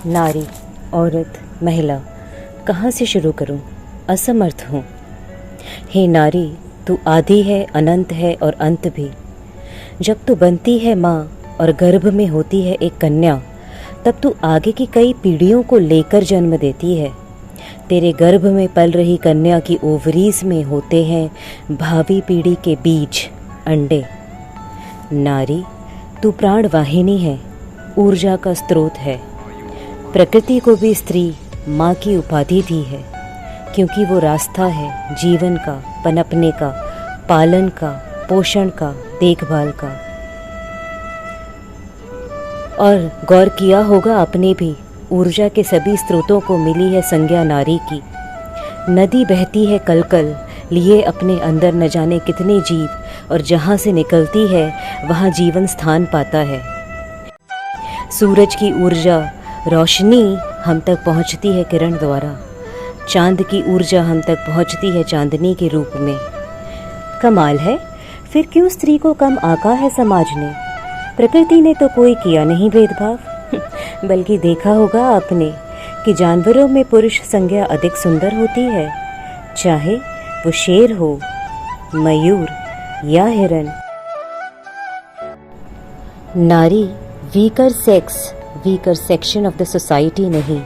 नारी, औरत, महिला, कहाँ से शुरू करूं? असमर्थ हूँ। हे नारी, तू आदि है, अनंत है और अंत भी। जब तू बनती है माँ और गर्भ में होती है एक कन्या, तब तू आगे की कई पीढ़ियों को लेकर जन्म देती है। तेरे गर्भ में पल रही कन्या की ओवरीज में होते हैं भावी पीढ़ी के बीज, अंडे। नारी, तू प्राण वाहिनी है, ऊर्जा का स्रोत है। प्रकृति को भी स्त्री माँ की उपाधि दी है, क्योंकि वो रास्ता है जीवन का, पनपने का, पालन का, पोषण का, देखभाल का। और गौर किया होगा आपने भी, ऊर्जा के सभी स्रोतों को मिली है संज्ञा नारी की। नदी बहती है कल कल, लिए अपने अंदर न जाने कितने जीव, और जहाँ से निकलती है वहाँ जीवन स्थान पाता है। सूरज की ऊर्जा, रोशनी हम तक पहुँचती है किरण द्वारा। चांद की ऊर्जा हम तक पहुँचती है चांदनी के रूप में। कमाल है, फिर क्यों स्त्री को कम आंका है समाज ने? प्रकृति ने तो कोई किया नहीं भेदभाव। बल्कि देखा होगा आपने कि जानवरों में पुरुष संज्ञा अधिक सुंदर होती है, चाहे वो शेर हो, मयूर या हिरन। नारी weaker sex, weaker section of the society नहीं।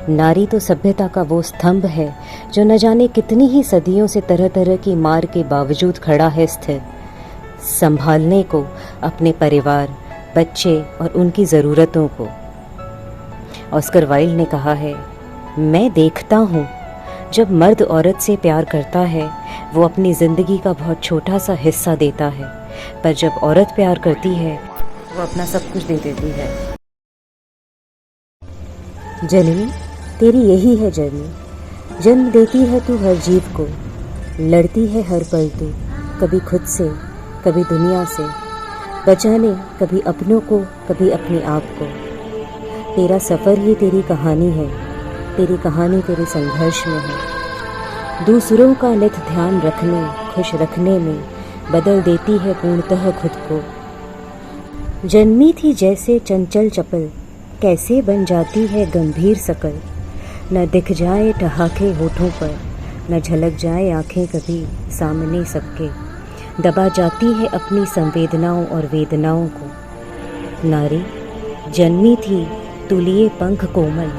नारी तो सभ्यता का वो स्तंभ है जो न जाने कितनी ही सदियों से तरह तरह की मार के बावजूद खड़ा है स्थिर, संभालने को अपने परिवार, बच्चे और उनकी ज़रूरतों को। ऑस्कर वाइल्ड ने कहा है, मैं देखता हूँ जब मर्द औरत से प्यार करता है वो अपनी ज़िंदगी का बहुत छोटा सा हिस्सा देता है, पर जब औरत प्यार करती है वो अपना सब कुछ दे देती है। जननी, तेरी यही है जर्नी। जन्म देती है तू हर जीव को, लड़ती है हर पल तू, कभी खुद से, कभी दुनिया से, बचाने कभी अपनों को, कभी अपने आप को। तेरा सफ़र ही तेरी कहानी है, तेरी कहानी तेरे संघर्ष में है। दूसरों का नित ध्यान रखने, खुश रखने में बदल देती है पूर्णतः खुद को। जन्मी थी जैसे चंचल चपल, कैसे बन जाती है गंभीर सकल। न दिख जाए ठहाके होठों पर, न झलक जाए आंखें कभी सामने सबके, दबा जाती है अपनी संवेदनाओं और वेदनाओं को। नारी, जन्मी थी तू लिए पंख कोमल,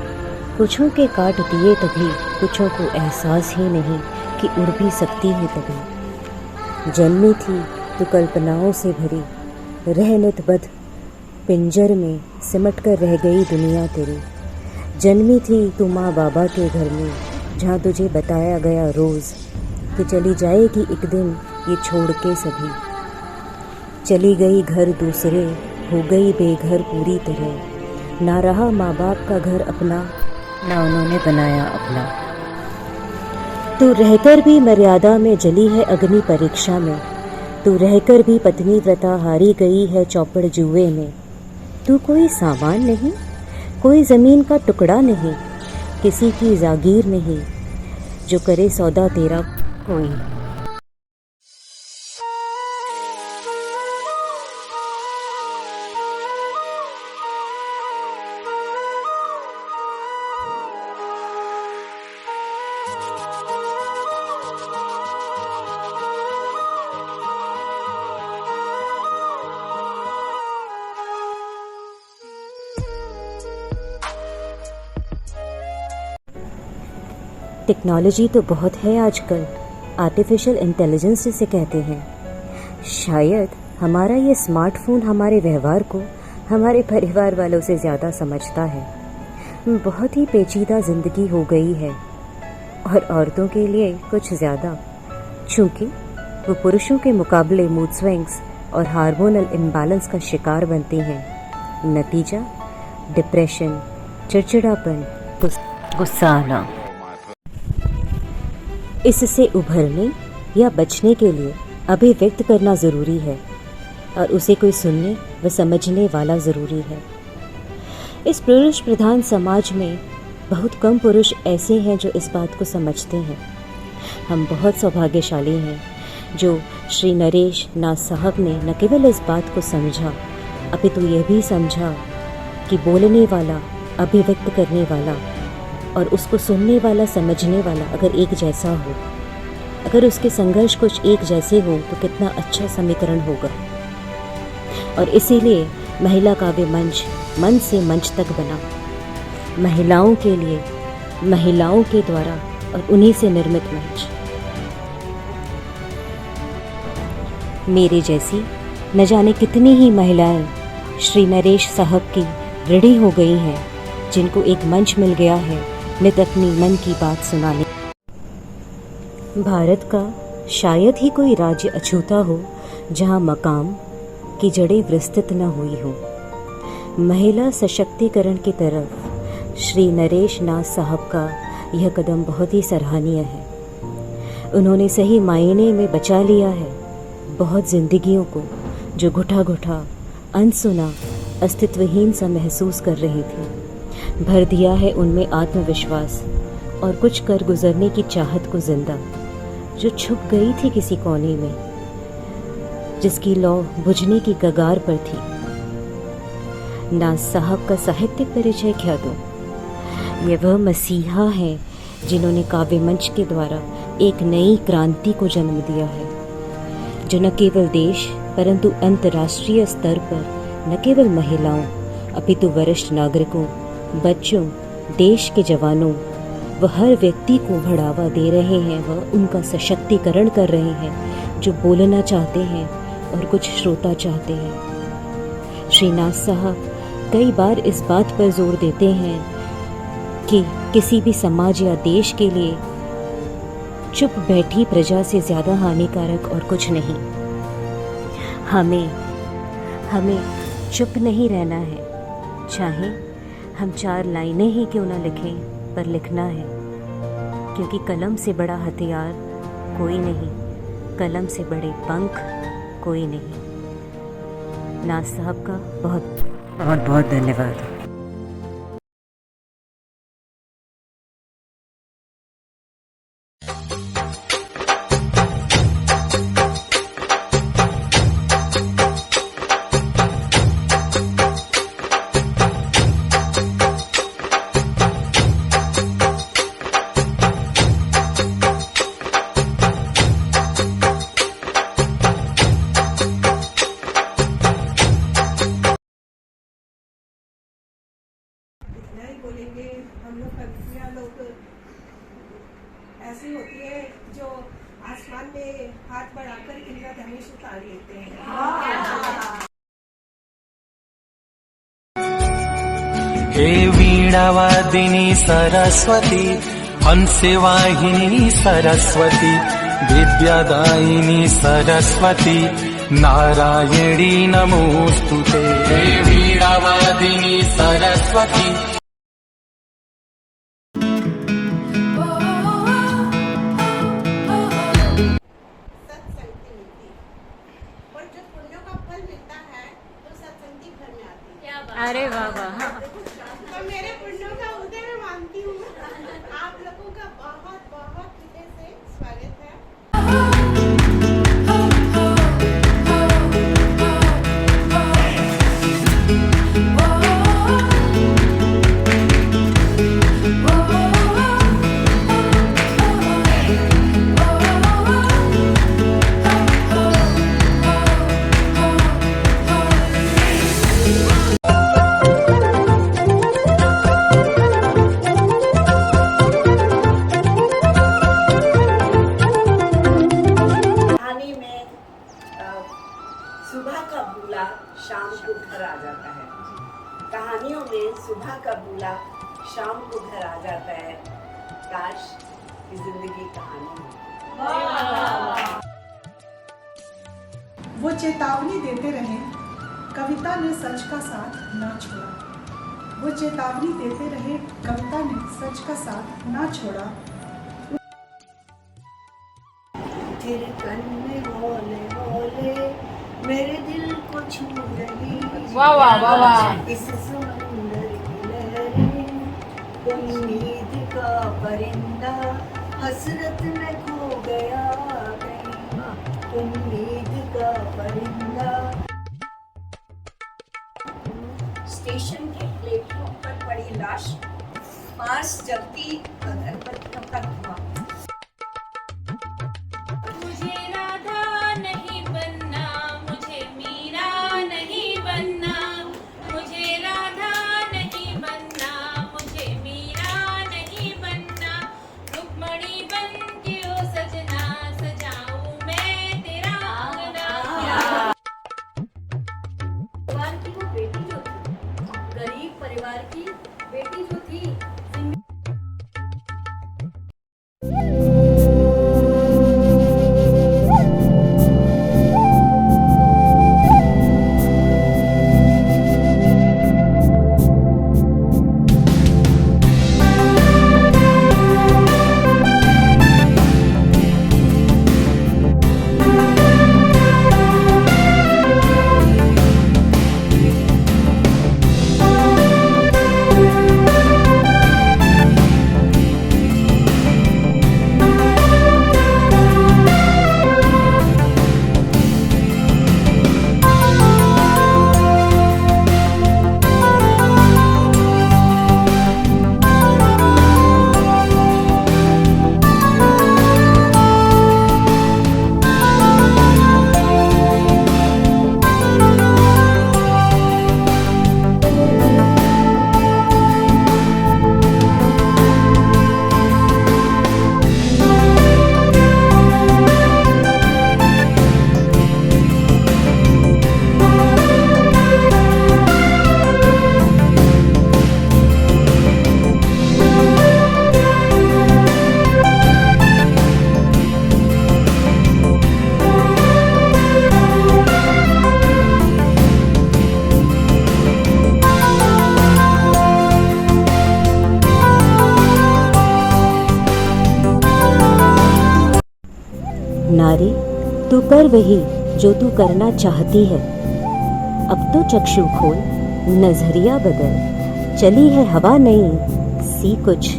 कुछों के काट दिए तभी, कुछों को एहसास ही नहीं कि उड़ भी सकती है तभी। जन्मी थी तू कल्पनाओं से भरी, रह नित बद्ध पिंजर में सिमट कर रह गई दुनिया तेरी। जन्मी थी तू माँ बाबा के घर में, जहाँ तुझे बताया गया रोज़ कि चली जाएगी एक दिन ये छोड़ के सभी। चली गई घर दूसरे, हो गई बेघर पूरी तरह, ना रहा माँ बाप का घर अपना, ना उन्होंने बनाया अपना। तू रहकर भी मर्यादा में जली है अग्नि परीक्षा में, तू रहकर भी पत्नी व्रता हारी गई है चौपड़ जुए में। तू कोई सामान नहीं, कोई ज़मीन का टुकड़ा नहीं, किसी की जागीर नहीं, जो करे सौदा तेरा कोई। टेक्नोलॉजी तो बहुत है आजकल, आर्टिफिशियल इंटेलिजेंस जिसे कहते हैं। शायद हमारा ये स्मार्टफोन हमारे व्यवहार को हमारे परिवार वालों से ज़्यादा समझता है। बहुत ही पेचीदा ज़िंदगी हो गई है, और औरतों के लिए कुछ ज़्यादा, चूँकि वो पुरुषों के मुकाबले मूड स्विंग्स और हार्मोनल इम्बैलेंस का शिकार बनती हैं। नतीजा, डिप्रेशन, चिड़चिड़ापन, गुस्सा आना। इससे उभरने या बचने के लिए अभिव्यक्त करना ज़रूरी है, और उसे कोई सुनने व समझने वाला ज़रूरी है। इस पुरुष प्रधान समाज में बहुत कम पुरुष ऐसे हैं जो इस बात को समझते हैं। हम बहुत सौभाग्यशाली हैं जो श्री नरेश नाथ साहब ने न केवल इस बात को समझा, अपितु यह भी समझा कि बोलने वाला अभिव्यक्त करने वाला और उसको सुनने वाला, समझने वाला अगर एक जैसा हो, अगर उसके संघर्ष कुछ एक जैसे हो तो कितना अच्छा समीकरण होगा। और इसीलिए महिला काव्य मंच मन से मंच तक बना, महिलाओं के लिए, महिलाओं के द्वारा और उन्हीं से निर्मित मंच। मेरे जैसी न जाने कितनी ही महिलाएं श्री नरेश साहब की ऋणी हो गई हैं, जिनको एक मंच मिल गया है नित अपनी मन की बात सुनाने। भारत का शायद ही कोई राज्य अछूता हो जहां मकाम की जड़ें विस्तृत न हुई हो। महिला सशक्तिकरण की तरफ श्री नरेश नाथ साहब का यह कदम बहुत ही सराहनीय है। उन्होंने सही मायने में बचा लिया है बहुत जिंदगियों को, जो घुटा घुटा, अनसुना, अस्तित्वहीन सा महसूस कर रही थी। भर दिया है उनमें आत्मविश्वास और कुछ कर गुजरने की चाहत को जिंदा, जो छुप गई थी किसी कोने में, जिसकी लौ बुझने की कगार पर थी। नाथ साहब का साहित्यिक परिचय क्या दूं? ये वह मसीहा हैं जिन्होंने काव्य मंच के द्वारा एक नई क्रांति को जन्म दिया है, जो न केवल देश परंतु अंतर्राष्ट्रीय स्तर पर न केवल महिलाओं अपितु वरिष्ठ नागरिकों, बच्चों, देश के जवानों व हर व्यक्ति को बढ़ावा दे रहे हैं, वह उनका सशक्तिकरण कर रहे हैं, जो बोलना चाहते हैं और कुछ श्रोता चाहते हैं। श्री नाथ साहब कई बार इस बात पर जोर देते हैं कि किसी भी समाज या देश के लिए चुप बैठी प्रजा से ज़्यादा हानिकारक और कुछ नहीं। हमें चुप नहीं रहना है, चाहे हम 4 लाइनें ही क्यों ना लिखें, पर लिखना है, क्योंकि कलम से बड़ा हथियार कोई नहीं, कलम से बड़े पंख कोई नहीं। नाथ साहब का बहुत बहुत बहुत धन्यवाद। बोलेंगे हम लोग कवियाँ लोग ऐसी होती है जो आसमान में हाथ बढ़ाकर इंद्रधनुष उतार लेते हैं। हे वीणावादिनी सरस्वती, हंसवाहिनी सरस्वती, विद्यादायिनी सरस्वती, नारायणी नमोस्तुते। हे वीणावादिनी सरस्वती। अरे वाह वाह। तो मेरे पुण्यों का उदय मैं मानती हूँ। आप लोगों का बहुत बहुत हृदय से स्वागत है। सुबह का बुला शाम को घर आ जाता है। कहानियों में सुबह का बुला शाम को घर आ जाता है। काश की जिंदगी कहानी हो। वो चेतावनी देते रहे, कविता ने सच का साथ ना छोड़ा। वो चेतावनी देते रहे, कविता ने सच का साथ ना छोड़ा। फिर कन्ने बोले बोले मेरे दिल को छू रही। वाह वाह वाह वाह। इस समुंदर की लहरें, उम्मीद का परिंदा हसरत में खो गया कहीं। उम्मीद का परिंदा। स्टेशन के प्लेटफॉर्म पर पड़ी प्रकाश मार्स जबकि गणपति का धुआं। मुझे राधा नहीं बनना, मुझे मीरा नहीं बनना, मुझे राधा नहीं बनना, मुझे मीरा नहीं बनना, रुक्मणी बन के ओ सजना सजाऊं मैं तेरा अंगना। परिवार की वो बेटी जो थी, गरीब परिवार की बेटी जो थी, नारी, तू कर वही जो तू करना चाहती है। अब तो चक्षु खोल, नजरिया बदल, चली है हवा नई, सी कुछ,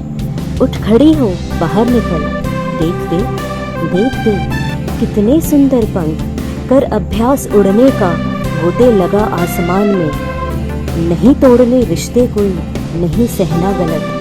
उठ खड़ी हो, बाहर निकल, देख देख देख देख कितने सुंदर पंख, कर अभ्यास उड़ने का, गोते लगा आसमान में, नहीं तोड़ने रिश्ते कोई, नहीं सहना गलत,